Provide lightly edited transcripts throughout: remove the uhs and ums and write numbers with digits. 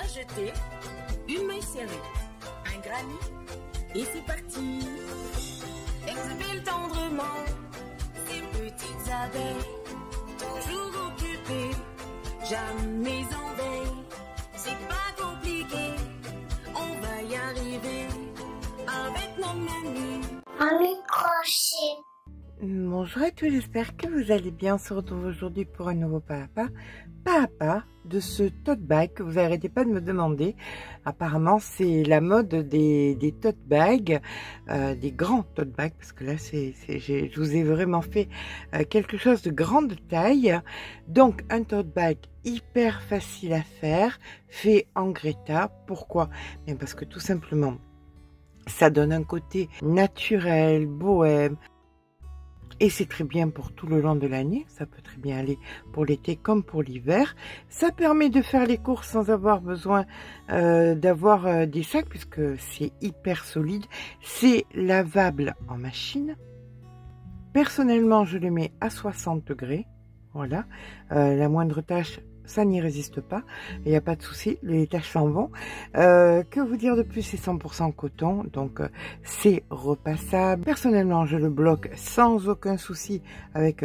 jeter, une maille serrée, un granit, et c'est parti. Exhibile tendrement ces petites abeilles, toujours occupées, jamais en veille. C'est pas compliqué, on va y arriver avec nos menus. Un microchet. Bonjour à tous, j'espère que vous allez bien. On se retrouve aujourd'hui pour un nouveau pas à pas de ce tote bag que vous arrêtez pas de me demander. Apparemment c'est la mode des tote bags, des grands tote bags, parce que là je vous ai vraiment fait quelque chose de grande taille. Donc un tote bag hyper facile à faire, fait en Greta. Pourquoi? Bien parce que tout simplement ça donne un côté naturel, bohème. Et c'est très bien pour tout le long de l'année, ça peut très bien aller pour l'été comme pour l'hiver. Ça permet de faire les courses sans avoir besoin d'avoir des sacs, puisque c'est hyper solide. C'est lavable en machine. Personnellement, je le mets à 60 degrés. Voilà, la moindre tâche, ça n'y résiste pas, il n'y a pas de souci, les tâches s'en vont. Que vous dire de plus, c'est 100% coton, donc c'est repassable. Personnellement, je le bloque sans aucun souci avec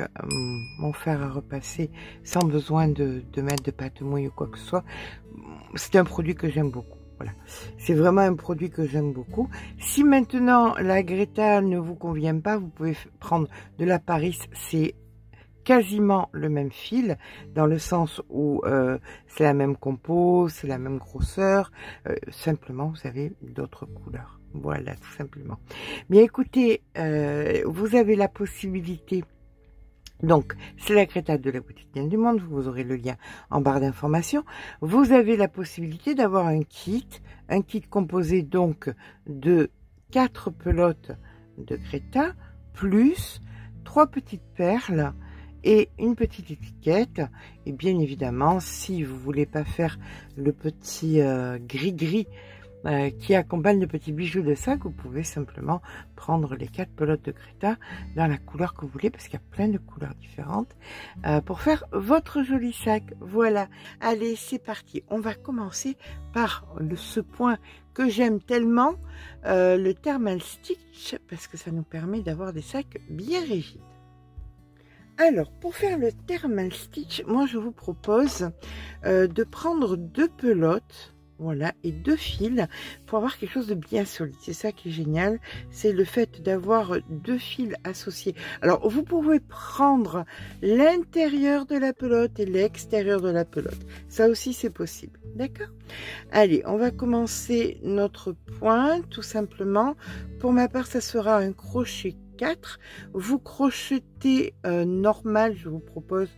mon fer à repasser, sans besoin de mettre de pâte mouille ou quoi que ce soit. C'est un produit que j'aime beaucoup. Voilà, c'est vraiment un produit que j'aime beaucoup. Si maintenant la Greta ne vous convient pas, vous pouvez prendre de la Paris, c'est quasiment le même fil, dans le sens où c'est la même compo, c'est la même grosseur, simplement vous avez d'autres couleurs. Voilà, tout simplement. Bien écoutez, vous avez la possibilité, donc c'est la Greta de la boutique Bien du Monde, vous aurez le lien en barre d'information. Vous avez la possibilité d'avoir un kit composé donc de 4 pelotes de Greta, plus 3 petites perles, et une petite étiquette. Et bien évidemment, si vous voulez pas faire le petit gris-gris qui accompagne le petit bijou de sac, vous pouvez simplement prendre les 4 pelotes de Greta dans la couleur que vous voulez, parce qu'il y a plein de couleurs différentes pour faire votre joli sac. Voilà, allez, c'est parti. On va commencer par ce point que j'aime tellement, le thermal stitch, parce que ça nous permet d'avoir des sacs bien rigides. Alors, pour faire le thermal stitch, moi je vous propose de prendre 2 pelotes, voilà, et 2 fils pour avoir quelque chose de bien solide. C'est ça qui est génial, c'est le fait d'avoir 2 fils associés. Alors, vous pouvez prendre l'intérieur de la pelote et l'extérieur de la pelote. Ça aussi, c'est possible, d'accord? Allez, on va commencer notre point, tout simplement. Pour ma part, ça sera un crochet 4, vous crochetez normal, je vous propose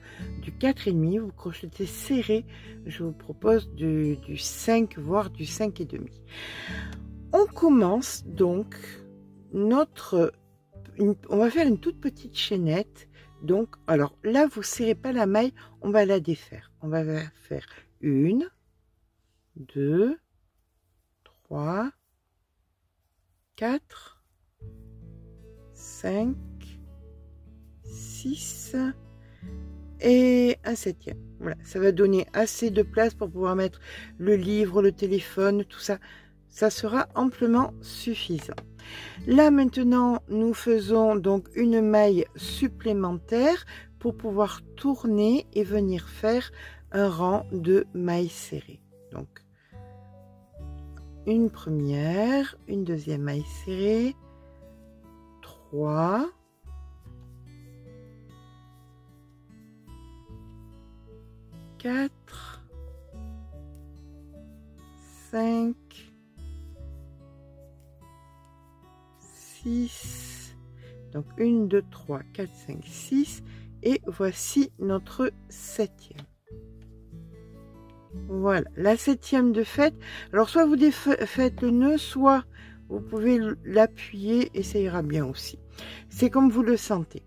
du 4,5, vous crochetez serré, je vous propose du 5, voire du 5,5. On commence donc on va faire une toute petite chaînette. Donc, alors là, vous serrez pas la maille, on va la défaire. On va faire 1, 2, 3, 4, 5, 6 et un 7e. Voilà, ça va donner assez de place pour pouvoir mettre le livre, le téléphone, tout ça. Ça sera amplement suffisant. Là maintenant, nous faisons donc une maille supplémentaire pour pouvoir tourner et venir faire un rang de mailles serrées. Donc, une première, une deuxième maille serrée, 3, 4, 5, 6, donc 1, 2, 3, 4, 5, 6, et voici notre 7e. Voilà, la 7e de fait. Alors, soit vous faites le nœud, soit vous pouvez l'appuyer et ça ira bien aussi. C'est comme vous le sentez.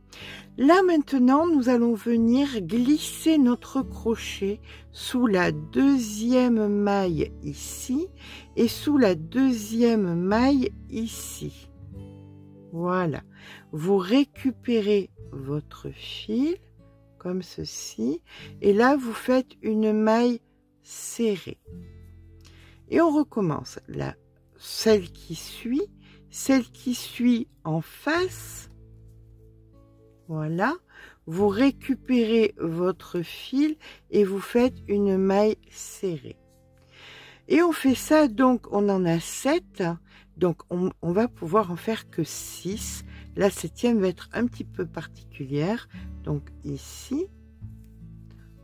Là maintenant, nous allons venir glisser notre crochet sous la 2e maille ici et sous la 2e maille ici. Voilà. Vous récupérez votre fil comme ceci et là vous faites une maille serrée. Et on recommence. Celle qui suit en face. Voilà. Vous récupérez votre fil et vous faites une maille serrée. Et on fait ça, donc on en a 7. Donc on va pouvoir en faire que 6. La 7e va être un petit peu particulière. Donc ici,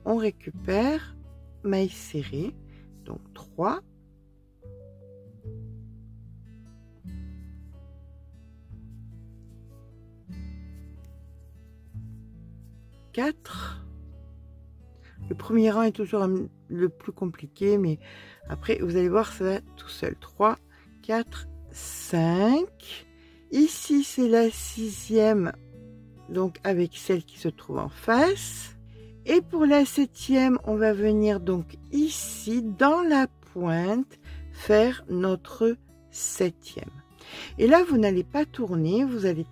on récupère maille serrée. Donc 3. 4. Le premier rang est toujours le plus compliqué, mais après, vous allez voir, ça va tout seul. 3, 4, 5. Ici, c'est la 6e, donc avec celle qui se trouve en face. Et pour la 7e, on va venir donc ici, dans la pointe, faire notre 7e. Et là, vous n'allez pas tourner, vous allez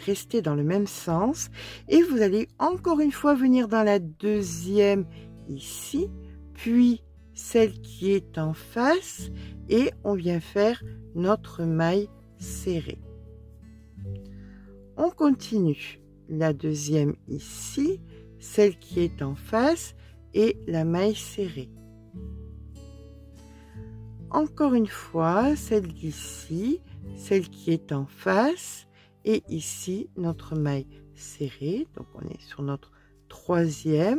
rester dans le même sens. Et vous allez encore une fois venir dans la 2e ici, puis celle qui est en face. Et on vient faire notre maille serrée. On continue. La 2e ici, celle qui est en face et la maille serrée. Encore une fois, celle d'ici, celle qui est en face et ici notre maille serrée, donc on est sur notre 3e,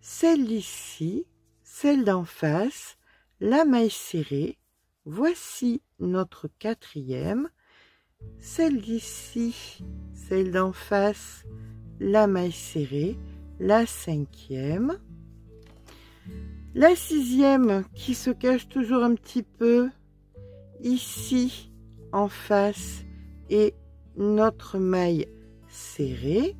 celle d'ici, celle d'en face, la maille serrée, voici notre 4e, celle d'ici, celle d'en face, la maille serrée, la 5e, la 6e qui se cache toujours un petit peu ici en face et notre maille serrée.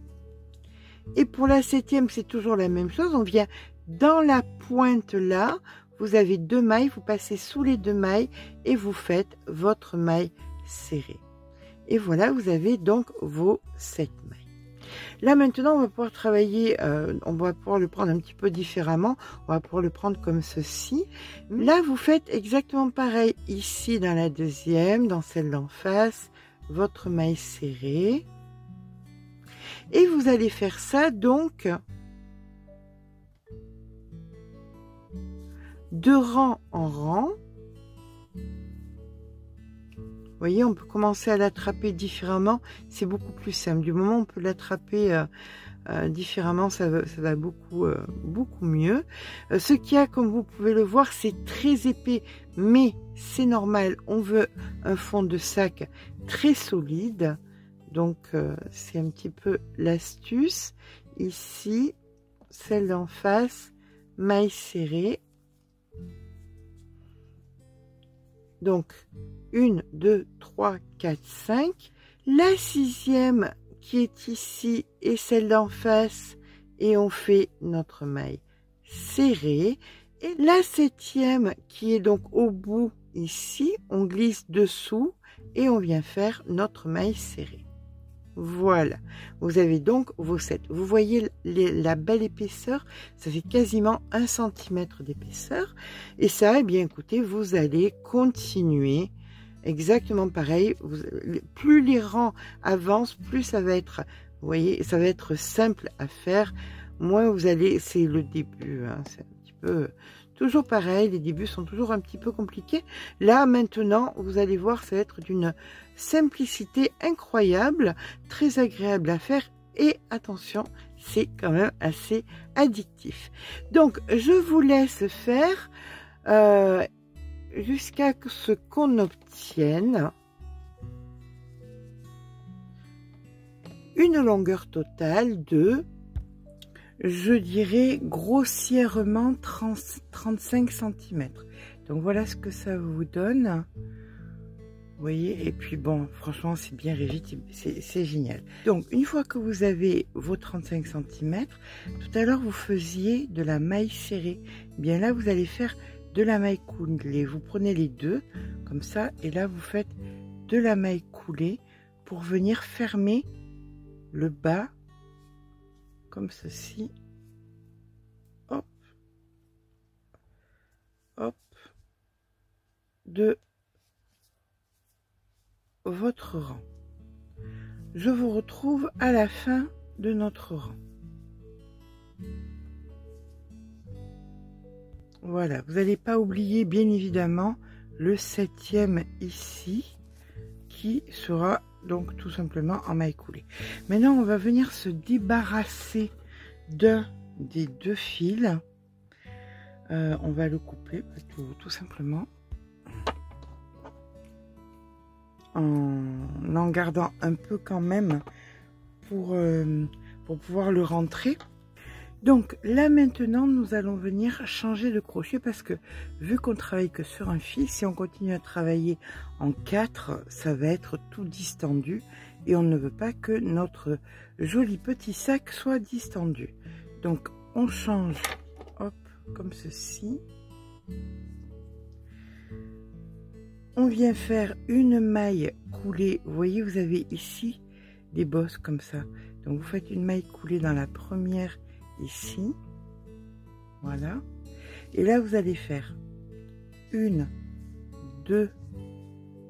Et pour la 7e, c'est toujours la même chose. On vient dans la pointe là, vous avez 2 mailles, vous passez sous les 2 mailles et vous faites votre maille serrée. Et voilà, vous avez donc vos 7 mailles. Là maintenant, on va pouvoir travailler, on va pouvoir le prendre un petit peu différemment. On va pouvoir le prendre comme ceci. Là, vous faites exactement pareil ici dans la 2e, dans celle d'en face, votre maille serrée. Et vous allez faire ça donc de rang en rang. Vous voyez, on peut commencer à l'attraper différemment. C'est beaucoup plus simple. Du moment où on peut l'attraper différemment, ça va beaucoup mieux. Ce qu'il y a, comme vous pouvez le voir, c'est très épais, mais c'est normal. On veut un fond de sac très solide. Donc, c'est un petit peu l'astuce. Ici, celle d'en face, maille serrée. Donc, 1, 2, 3, 4, 5. La 6e qui est ici et celle d'en face. Et on fait notre maille serrée. Et la 7e qui est donc au bout ici. On glisse dessous et on vient faire notre maille serrée. Voilà, vous avez donc vos 7. Vous voyez la belle épaisseur, ça fait quasiment 1 cm d'épaisseur. Et ça, eh bien écoutez, vous allez continuer exactement pareil. Plus les rangs avancent, plus ça va être, vous voyez, ça va être simple à faire. Moins vous allez, c'est le début, hein, c'est un petit peu toujours pareil, les débuts sont toujours un petit peu compliqués. Là, maintenant, vous allez voir, ça va être d'une simplicité incroyable, très agréable à faire. Et attention, c'est quand même assez addictif. Donc, je vous laisse faire jusqu'à ce qu'on obtienne une longueur totale de, je dirais grossièrement 35 cm. Donc voilà ce que ça vous donne. Vous voyez, et puis bon, franchement, c'est bien rigide, c'est génial. Donc, une fois que vous avez vos 35 cm, tout à l'heure, vous faisiez de la maille serrée. Bien là, vous allez faire de la maille coulée. Vous prenez les deux, comme ça, et là, vous faites de la maille coulée pour venir fermer le bas, comme ceci. Hop, hop, de votre rang. Je vous retrouve à la fin de notre rang. Voilà, vous n'allez pas oublier bien évidemment le 7e ici qui sera donc tout simplement en maille coulée. Maintenant on va venir se débarrasser d'un des deux fils. On va le couper tout simplement en gardant un peu quand même pour pouvoir le rentrer. Donc là maintenant nous allons venir changer de crochet parce que vu qu'on travaille que sur un fil, si on continue à travailler en 4, ça va être tout distendu et on ne veut pas que notre joli petit sac soit distendu. Donc on change, hop, comme ceci. On vient faire une maille coulée. Vous voyez, vous avez ici des bosses comme ça. Donc vous faites une maille coulée dans la première ici, voilà, et là vous allez faire 1, 2,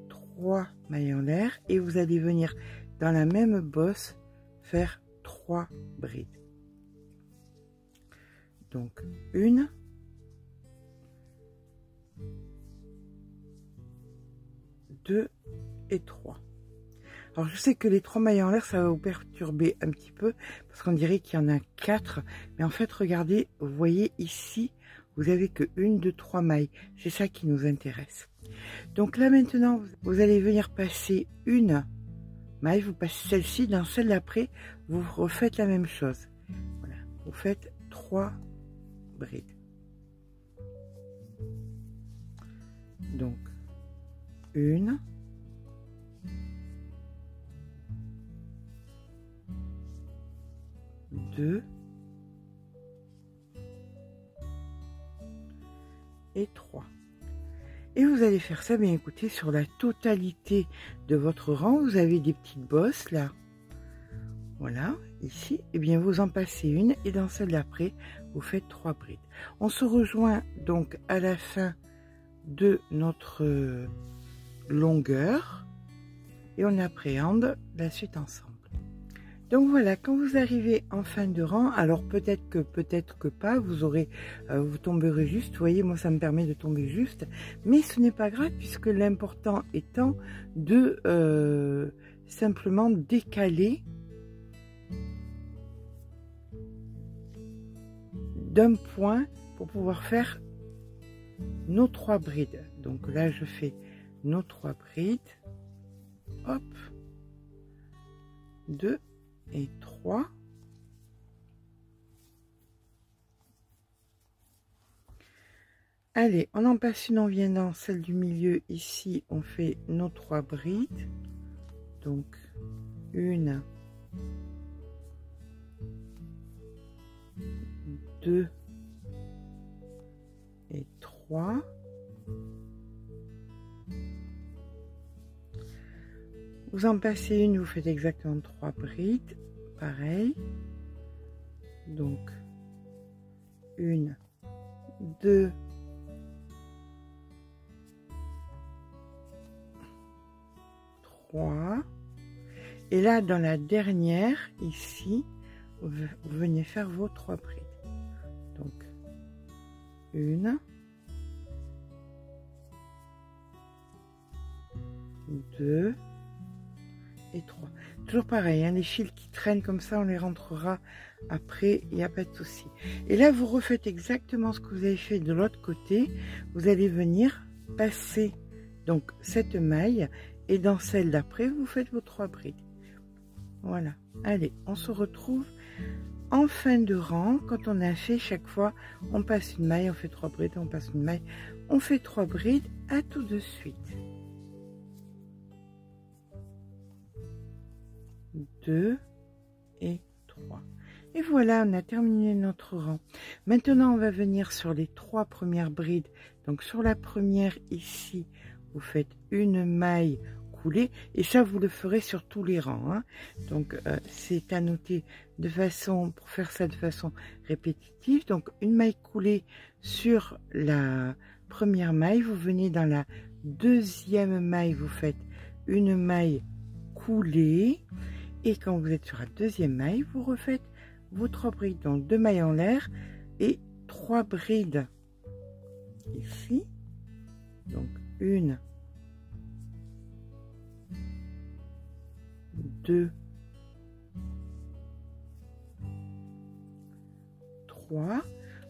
3 mailles en l'air et vous allez venir dans la même bosse faire 3 brides. Donc 1, 2 et 3. Alors je sais que les 3 mailles en l'air, ça va vous perturber un petit peu, parce qu'on dirait qu'il y en a 4. Mais en fait, regardez, vous voyez ici, vous avez que 1, 2, 3 mailles. C'est ça qui nous intéresse. Donc là maintenant, vous allez venir passer une maille, vous passez celle-ci, dans celle d'après, vous refaites la même chose. Voilà, vous faites 3 brides. Donc, 1, 2 et 3. Et vous allez faire ça, bien écoutez, sur la totalité de votre rang. Vous avez des petites bosses là. Voilà, ici. Et bien vous en passez une et dans celle d'après, vous faites 3 brides. On se rejoint donc à la fin de notre longueur et on appréhende la suite ensemble. Donc voilà, quand vous arrivez en fin de rang, alors peut-être que pas, vous tomberez juste. Vous voyez, moi ça me permet de tomber juste, mais ce n'est pas grave puisque l'important étant de simplement décaler d'un point pour pouvoir faire nos 3 brides. Donc là je fais nos 3 brides, hop, 2 et 3. Allez, on en passe une, on vient dans celle du milieu. Ici, on fait nos 3 brides. Donc, 1, 2 et 3. Vous en passez une, vous faites exactement 3 brides, pareil. Donc 1, 2, 3. Et là, dans la dernière, ici, vous venez faire vos 3 brides. Donc 1, 2 et 3. Toujours pareil, hein, les fils qui traînent comme ça, on les rentrera après, il n'y a pas de souci. Et là, vous refaites exactement ce que vous avez fait de l'autre côté. Vous allez venir passer donc cette maille et dans celle d'après, vous faites vos 3 brides. Voilà. Allez, on se retrouve en fin de rang. Quand on a fait chaque fois, on passe une maille, on fait 3 brides, on passe une maille, on fait 3 brides. À tout de suite. 2 et 3. Et voilà, on a terminé notre rang. Maintenant, on va venir sur les 3 premières brides. Donc, sur la première ici, vous faites une maille coulée. Et ça, vous le ferez sur tous les rangs, hein. Donc, c'est à noter de façon, pour faire ça de façon répétitive. Donc, une maille coulée sur la première maille. Vous venez dans la deuxième maille, vous faites une maille coulée. Et quand vous êtes sur la deuxième maille, vous refaites vos 3 brides. Donc 2 mailles en l'air et 3 brides ici. Donc 1, 2, 3.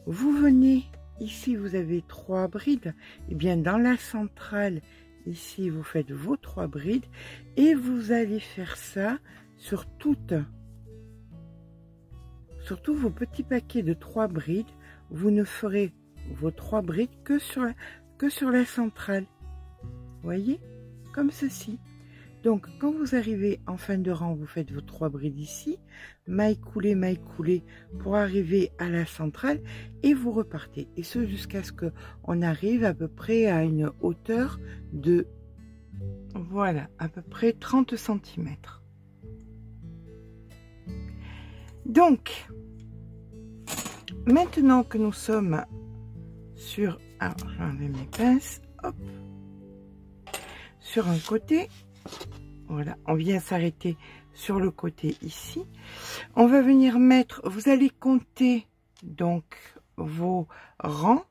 Vous venez ici, vous avez 3 brides. Et bien dans la centrale, ici, vous faites vos 3 brides et vous allez faire ça sur tous vos petits paquets de 3 brides. Vous ne ferez vos 3 brides que sur la centrale. Voyez, comme ceci. Donc, quand vous arrivez en fin de rang, vous faites vos 3 brides ici, maille coulée pour arriver à la centrale et vous repartez. Et ce jusqu'à ce qu'on arrive à peu près à une hauteur de, voilà, à peu près 30 cm. Donc, maintenant que nous sommes sur, alors j'enlève mes pinces, hop, sur un côté, voilà, on vient s'arrêter sur le côté ici. On va venir mettre, vous allez compter donc vos rangs,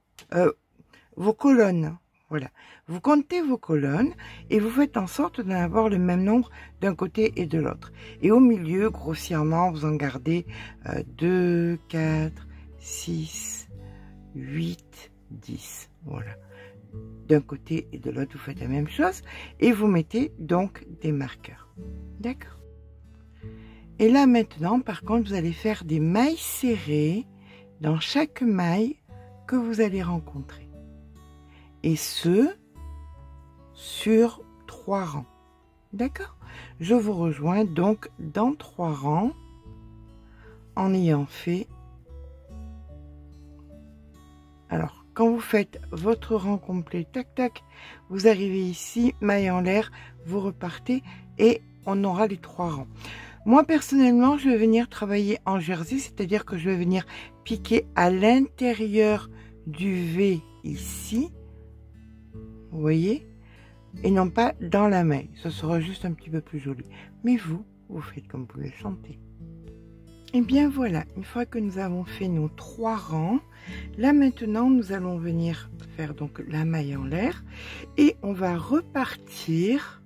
vos colonnes. Voilà, vous comptez vos colonnes et vous faites en sorte d'en avoir le même nombre d'un côté et de l'autre. Et au milieu, grossièrement, vous en gardez 2, 4, 6, 8, 10. Voilà. D'un côté et de l'autre, vous faites la même chose et vous mettez donc des marqueurs. D'accord? Et là maintenant, par contre, vous allez faire des mailles serrées dans chaque maille que vous allez rencontrer. Et ce, sur 3 rangs. D'accord? Je vous rejoins donc dans 3 rangs en ayant fait. Alors, quand vous faites votre rang complet, tac, tac, vous arrivez ici, maille en l'air, vous repartez et on aura les 3 rangs. Moi, personnellement, je vais venir travailler en jersey, c'est-à-dire que je vais venir piquer à l'intérieur du V ici. Vous voyez, et non pas dans la maille, ce sera juste un petit peu plus joli. Mais vous faites comme vous le sentez. Et bien voilà, une fois que nous avons fait nos 3 rangs, là maintenant nous allons venir faire donc la maille en l'air et on va repartir.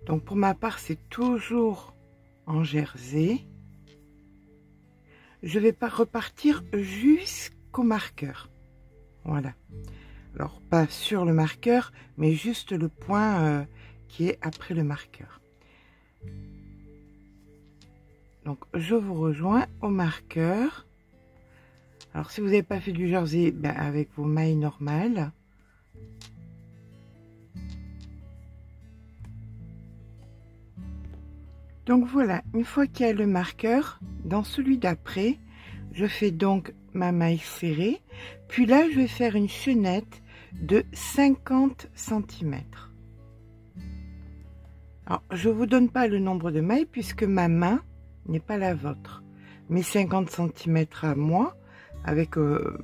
Donc pour ma part c'est toujours en jersey. Je vais pas repartir jusqu'au marqueur. Voilà. Alors, pas sur le marqueur, mais juste le point qui est après le marqueur. Donc, je vous rejoins au marqueur. Alors, si vous n'avez pas fait du jersey, ben, avec vos mailles normales. Donc, voilà. Une fois qu'il y a le marqueur, dans celui d'après, je fais donc ma maille serrée. Puis là, je vais faire une chaînette de 50 cm. Alors, je vous donne pas le nombre de mailles puisque ma main n'est pas la vôtre. Mes 50 cm à moi, avec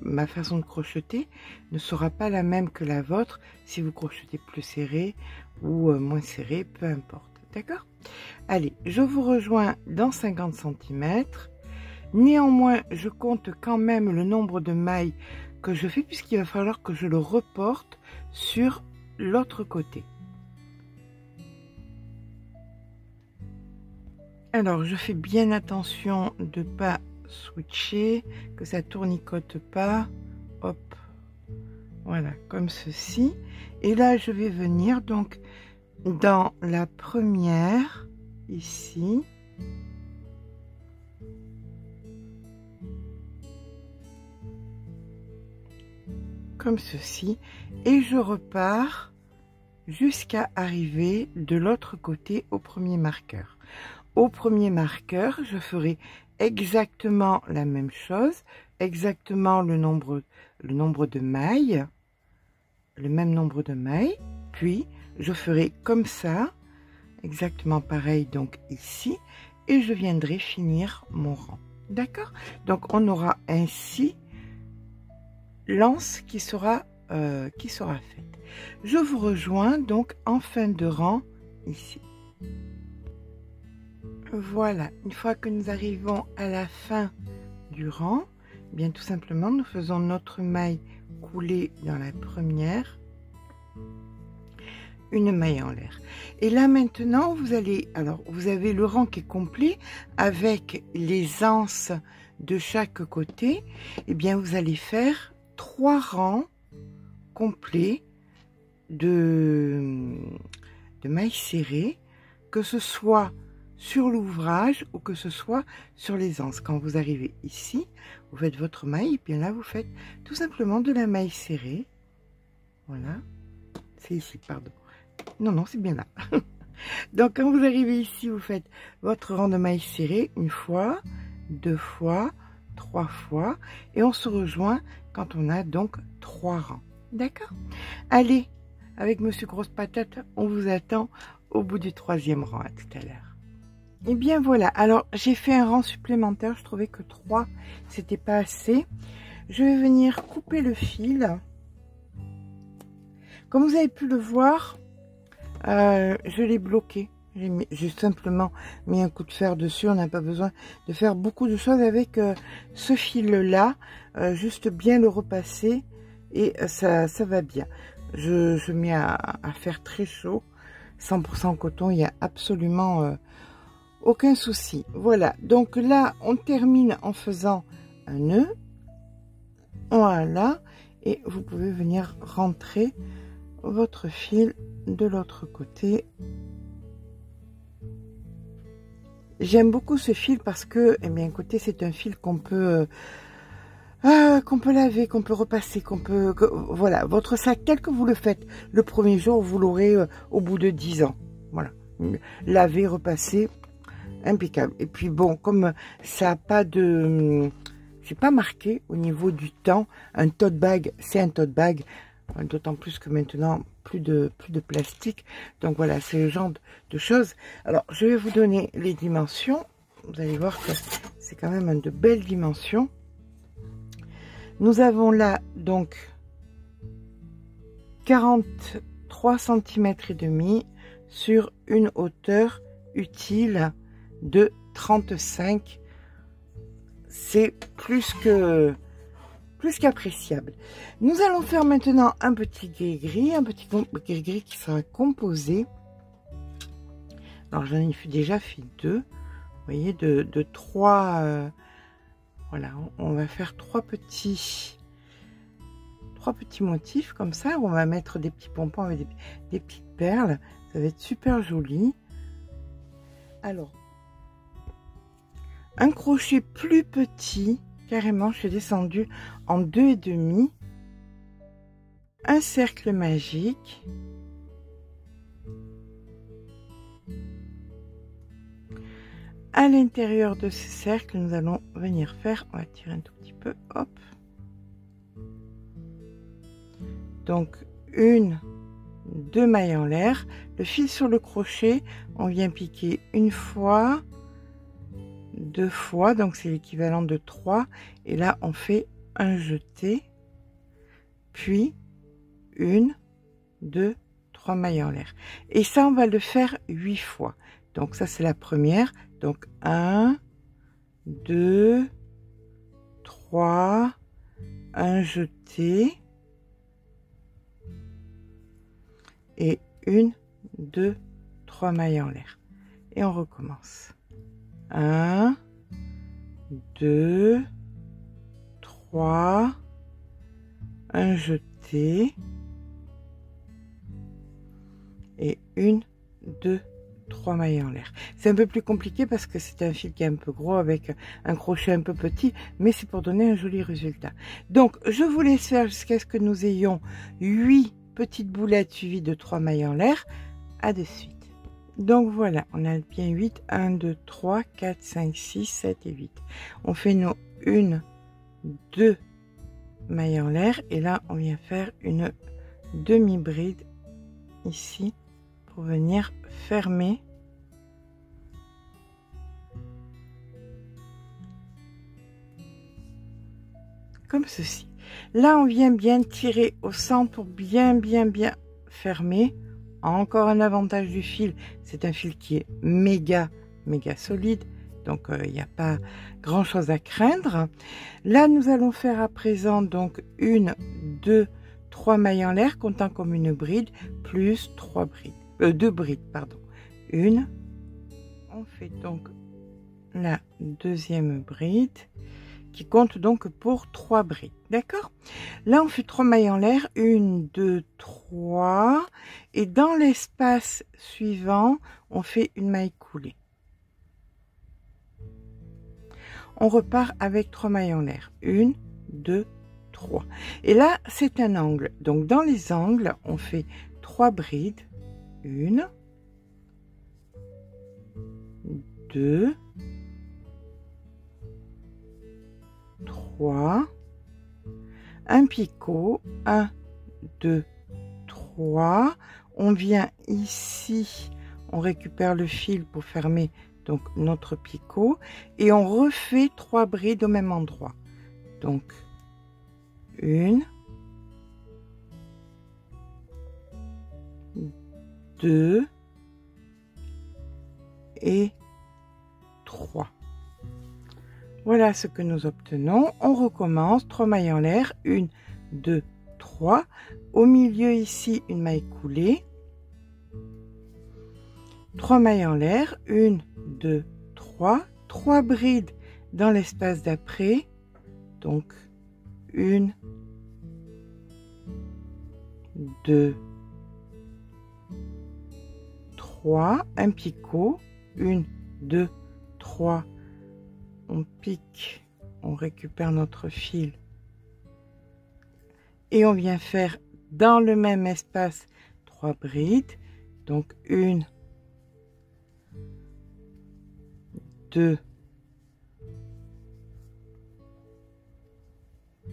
ma façon de crocheter, ne sera pas la même que la vôtre si vous crochetez plus serré ou moins serré, peu importe. D'accord? Allez, je vous rejoins dans 50 cm. Néanmoins, je compte quand même le nombre de mailles que je fais puisqu'il va falloir que je le reporte sur l'autre côté. Alors, je fais bien attention de ne pas switcher, que ça tournicote pas. Hop, voilà, comme ceci. Et là, je vais venir donc dans la première, ici. Comme ceci, et je repars jusqu'à arriver de l'autre côté au premier marqueur. Au premier marqueur, je ferai exactement la même chose, exactement le nombre de mailles, le même nombre de mailles, puis je ferai comme ça, exactement pareil donc ici, et je viendrai finir mon rang. D'accord? Donc on aura ainsi l'anse qui sera faite. Je vous rejoins donc en fin de rang ici. Voilà, une fois que nous arrivons à la fin du rang, eh bien tout simplement nous faisons notre maille coulée dans la première, une maille en l'air. Et là maintenant vous allez, alors vous avez le rang qui est complet avec les anses de chaque côté, et bien vous allez faire 3 rangs complets de mailles serrées, que ce soit sur l'ouvrage ou que ce soit sur les anses. Quand vous arrivez ici, vous faites votre maille, et bien là vous faites tout simplement de la maille serrée. Voilà, c'est ici, pardon. Non, c'est bien là. Donc quand vous arrivez ici, vous faites votre rang de mailles serrées une fois, 2 fois, 3 fois, et on se rejoint quand on a donc 3 rangs. D'accord? Allez, avec Monsieur Grosse Patate, on vous attend au bout du 3e rang. À tout à l'heure. Et bien voilà, alors j'ai fait un rang supplémentaire, je trouvais que 3 c'était pas assez. Je vais venir couper le fil. Comme vous avez pu le voir, je l'ai bloqué. J'ai simplement mis un coup de fer dessus, on n'a pas besoin de faire beaucoup de choses avec ce fil là, juste bien le repasser et ça va bien. Je mets à faire très chaud, 100% coton, il n'y a absolument aucun souci. Voilà, donc là on termine en faisant un nœud, voilà, et vous pouvez venir rentrer votre fil de l'autre côté. J'aime beaucoup ce fil parce que, eh bien, écoutez, c'est un fil qu'on peut laver, qu'on peut repasser, voilà, votre sac tel que vous le faites le premier jour, vous l'aurez au bout de 10 ans. Voilà, laver, repasser, impeccable. Et puis bon, comme ça n'a pas de, c'est pas marqué au niveau du temps, un tote bag, c'est un tote bag, d'autant plus que maintenant plus de plastique. Donc voilà, c'est le genre de choses. Alors je vais vous donner les dimensions. Vous allez voir que c'est quand même de belles dimensions. Nous avons là donc 43 cm et demi sur une hauteur utile de 35. C'est plus qu'appréciable. Nous allons faire maintenant un petit gris-gris, qui sera composé. Alors j'en ai déjà fait 2, vous voyez, de 3. Voilà, on va faire 3 petits motifs comme ça. On va mettre des petits pompons avec des petites perles. Ça va être super joli. Alors, un crochet plus petit. Carrément, je suis descendue en 2,5, un cercle magique, à l'intérieur de ce cercle, nous allons venir faire, on va tirer un tout petit peu, hop, donc 2 mailles en l'air, le fil sur le crochet, on vient piquer une fois, 2 fois, donc c'est l'équivalent de 3, et là on fait un jeté, puis 1, 2, 3 mailles en l'air, et ça on va le faire 8 fois. Donc ça c'est la première, donc 1, 2, 3, un jeté, et 1, 2, 3 mailles en l'air, et on recommence. 1, 2, 3, un jeté, et 1, 2, 3 mailles en l'air. C'est un peu plus compliqué parce que c'est un fil qui est un peu gros avec un crochet un peu petit, mais c'est pour donner un joli résultat. Donc je vous laisse faire jusqu'à ce que nous ayons 8 petites boulettes suivies de 3 mailles en l'air. À de suite. Donc voilà, on a bien 8, 1, 2, 3, 4, 5, 6, 7 et 8. On fait nos 1, 2 mailles en l'air, et là on vient faire une demi-bride ici pour venir fermer comme ceci. Là, on vient bien tirer au centre pour bien fermer. Encore un avantage du fil, c'est un fil qui est méga solide. Donc, il n'y a pas grand chose à craindre. Là, nous allons faire à présent donc 1, 2, 3 mailles en l'air, comptant comme une bride, plus 3 brides. 2 brides, pardon. Une. On fait donc la deuxième bride qui compte donc pour 3 brides. D'accord? Là, on fait 3 mailles en l'air. 1, 2, 3. Et dans l'espace suivant, on fait une maille coulée. On repart avec 3 mailles en l'air. 1, 2, 3. Et là, c'est un angle. Donc, dans les angles, on fait 3 brides. 1, 2, 3, un picot, 1, 2, 3. On vient ici, on récupère le fil pour fermer donc notre picot et on refait 3 brides au même endroit. Donc 1, 2 et 3. Voilà ce que nous obtenons. On recommence 3 mailles en l'air, 1, 2, 3. Au milieu ici, une maille coulée. 3 mailles en l'air, 1, 2, 3. 3 brides dans l'espace d'après. Donc 1, 2, 3. Un picot. 1, 2, 3. On pique, on récupère notre fil et on vient faire dans le même espace 3 brides. Donc 1, 2,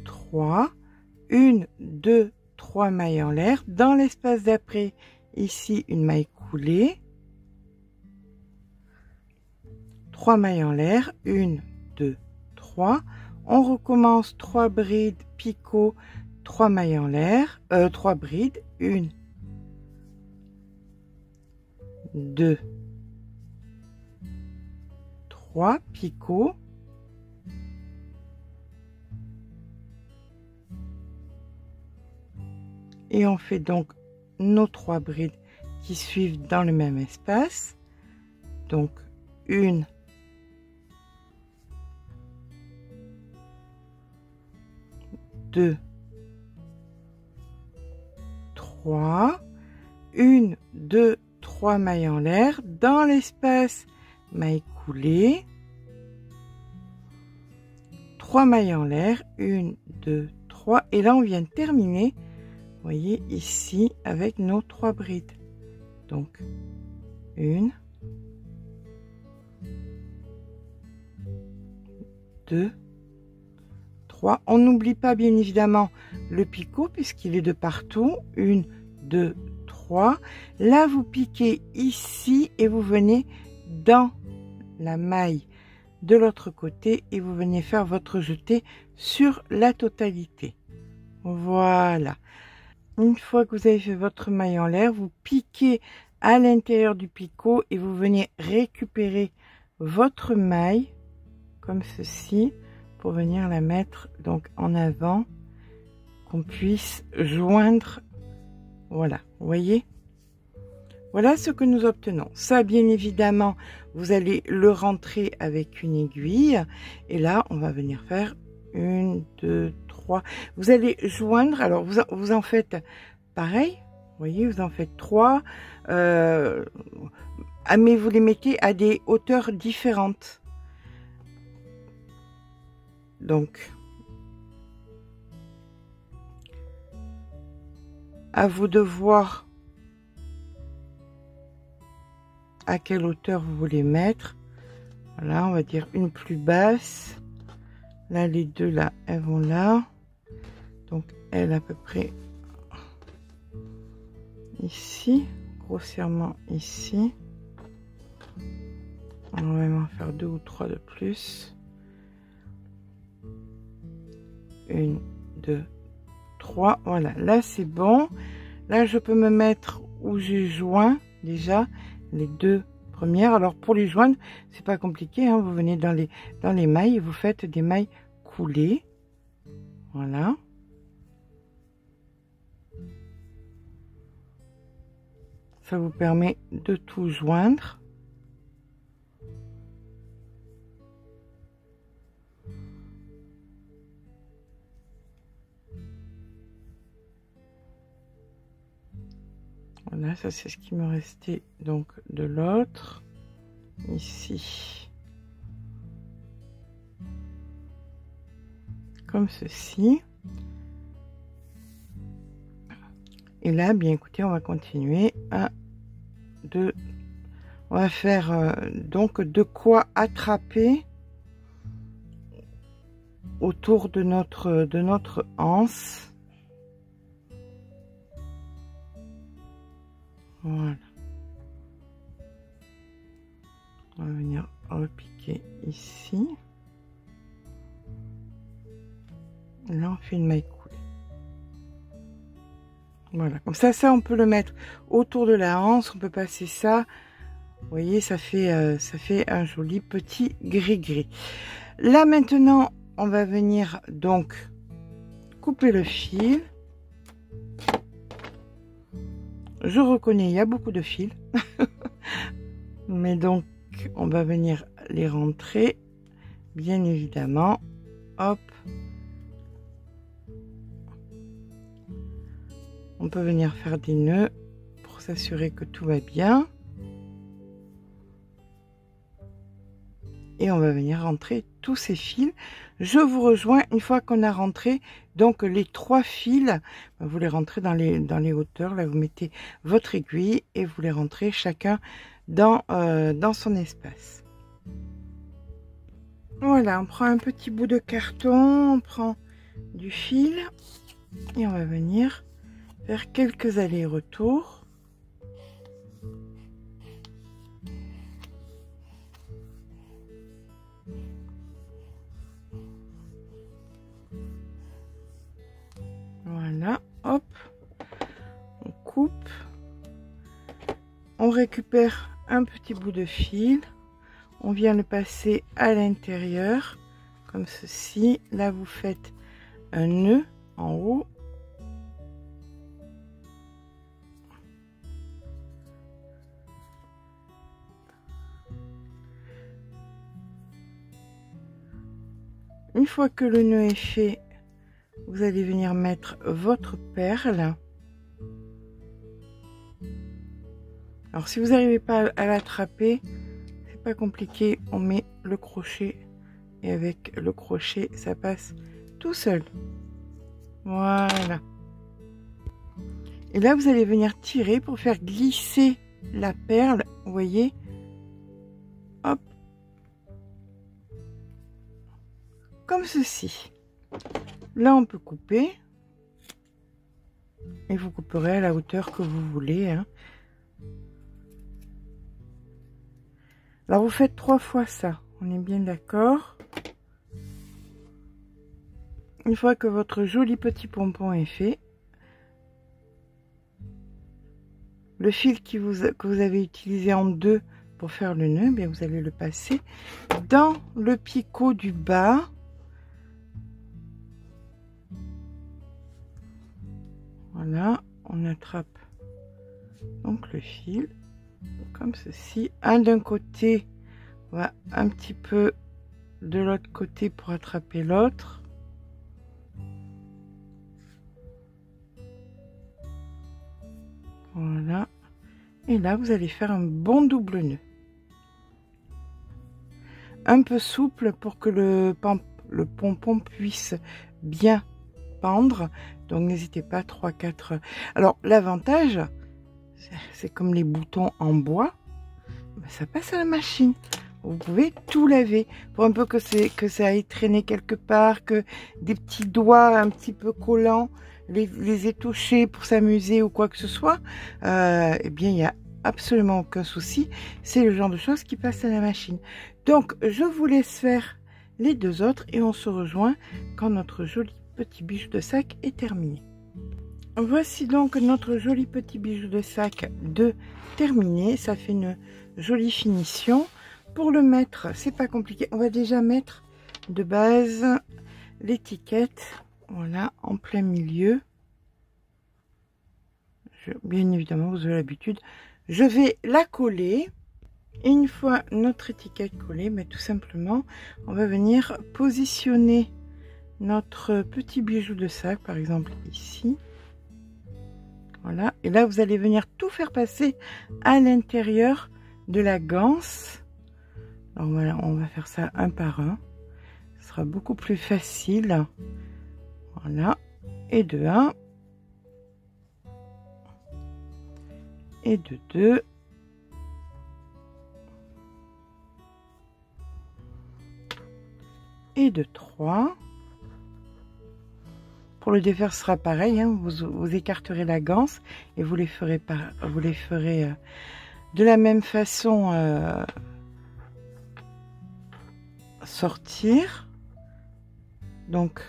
3. 1, 2, 3 mailles en l'air. Dans l'espace d'après, ici une maille coulée. 3 mailles en l'air, 1, 2, 3. On recommence 3 brides, picot, 3 mailles en l'air, 3 brides, 1, 2, 3, picot. Et on fait donc nos 3 brides qui suivent dans le même espace. Donc 1, 2, 3, 1, 2, 3 mailles en l'air, dans l'espace maille coulée, 3 mailles en l'air, 1, 2, 3, et là on vient de terminer, vous voyez ici avec nos 3 brides. Donc 1, 2, 3. On n'oublie pas bien évidemment le picot puisqu'il est de partout. 1, 2, 3. Là, vous piquez ici et vous venez dans la maille de l'autre côté et vous venez faire votre jeté sur la totalité. Voilà. Une fois que vous avez fait votre maille en l'air, vous piquez à l'intérieur du picot et vous venez récupérer votre maille comme ceci, pour venir la mettre donc en avant, qu'on puisse joindre. Voilà, vous voyez, voilà ce que nous obtenons. Ça, bien évidemment, vous allez le rentrer avec une aiguille et là on va venir faire 1, 2, 3. Vous allez joindre, alors vous en faites pareil, vous voyez, vous en faites 3, mais vous les mettez à des hauteurs différentes. Donc, à vous de voir à quelle hauteur vous voulez mettre. Voilà, on va dire une plus basse. Là, les deux là, elles vont là. Donc, elle à peu près ici, grossièrement ici. On va même en faire 2 ou 3 de plus. 1, 2, 3. Voilà, là c'est bon. Là je peux me mettre où j'ai joint déjà les deux premières. Alors pour les joindre, c'est pas compliqué, hein. Vous venez dans les mailles et vous faites des mailles coulées. Voilà. Ça vous permet de tout joindre. Voilà, ça c'est ce qui me restait donc de l'autre. Ici. Comme ceci. Et là, bien écoutez, on va continuer. 1, 2. On va faire donc de quoi attraper autour de notre anse. Voilà. On va venir repiquer ici. Là, on fait une maille coulée. Voilà, comme ça on peut le mettre autour de la hanche. On peut passer ça. Vous voyez, ça fait un joli petit gris-gris. Là, maintenant, on va venir donc couper le fil. Je reconnais, il y a beaucoup de fils. Mais donc, on va venir les rentrer, bien évidemment. Hop. On peut venir faire des nœuds pour s'assurer que tout va bien. Et on va venir rentrer tous ces fils. Je vous rejoins une fois qu'on a rentré donc les 3 fils. Vous les rentrez dans les hauteurs. Là, vous mettez votre aiguille et vous les rentrez chacun dans son espace. Voilà, on prend un petit bout de carton, on prend du fil et on va venir faire quelques allers-retours. Voilà, hop, on coupe, on récupère un petit bout de fil, on vient le passer à l'intérieur, comme ceci. Là, vous faites un nœud en haut. Une fois que le nœud est fait, vous allez venir mettre votre perle. Alors si vous n'arrivez pas à l'attraper, c'est pas compliqué, on met le crochet et avec le crochet ça passe tout seul. Voilà. Et là vous allez venir tirer pour faire glisser la perle, vous voyez. Hop. Comme ceci. Là, on peut couper. Et vous couperez à la hauteur que vous voulez. Hein. Alors, vous faites 3 fois ça. On est bien d'accord. Une fois que votre joli petit pompon est fait, le fil que vous avez utilisé en 2 pour faire le nœud, bien, vous allez le passer dans le picot du bas. Voilà, on attrape donc le fil comme ceci. Un d'un côté, on va un petit peu de l'autre côté pour attraper l'autre. Voilà. Et là, vous allez faire un bon double nœud. Un peu souple pour que le pompon puisse bien pendre. Donc n'hésitez pas, 3-4. Alors l'avantage, c'est comme les boutons en bois, ça passe à la machine. Vous pouvez tout laver. Pour un peu que ça aille traîner quelque part, que des petits doigts un petit peu collants les étoucher pour s'amuser ou quoi que ce soit, eh bien il n'y a absolument aucun souci. C'est le genre de choses qui passe à la machine. Donc je vous laisse faire les 2 autres et on se rejoint quand notre jolie petit bijou de sac est terminé. Voici donc notre joli petit bijou de sac de terminé. Ça fait une jolie finition. Pour le mettre, c'est pas compliqué. On va déjà mettre de base l'étiquette, voilà, en plein milieu. Bien évidemment, vous avez l'habitude. Je vais la coller. Et une fois notre étiquette collée, mais tout simplement, on va venir positionner notre petit bijou de sac, par exemple ici. Voilà, et là vous allez venir tout faire passer à l'intérieur de la ganse. Alors voilà, on va faire ça un par un. Ce sera beaucoup plus facile. Voilà, et de 1. Et de 2. Et de 3. Pour le défaire, ce sera pareil, hein, vous écarterez la ganse et vous les ferez de la même façon sortir. Donc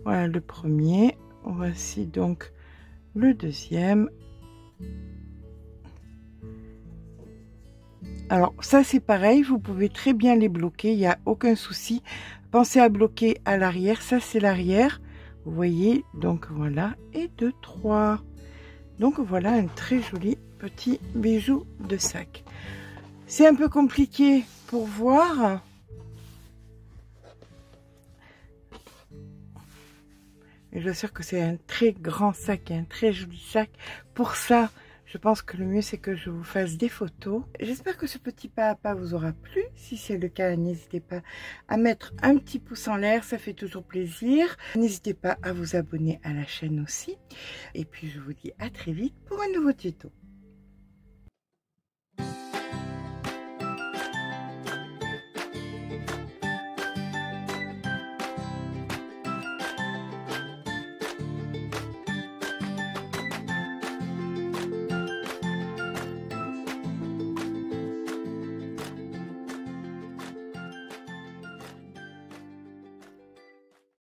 voilà le premier, voici donc le deuxième. Alors ça c'est pareil, vous pouvez très bien les bloquer, il n'y a aucun souci. Pensez à bloquer à l'arrière, ça c'est l'arrière. Vous voyez, donc voilà, et 2, 3. Donc voilà un très joli petit bijou de sac. C'est un peu compliqué pour voir. Et je suis sûre que c'est un très grand sac, un très joli sac. Pour ça, je pense que le mieux c'est que je vous fasse des photos. J'espère que ce petit pas à pas vous aura plu. Si c'est le cas, n'hésitez pas à mettre un petit pouce en l'air, ça fait toujours plaisir. N'hésitez pas à vous abonner à la chaîne aussi. Et puis je vous dis à très vite pour un nouveau tuto.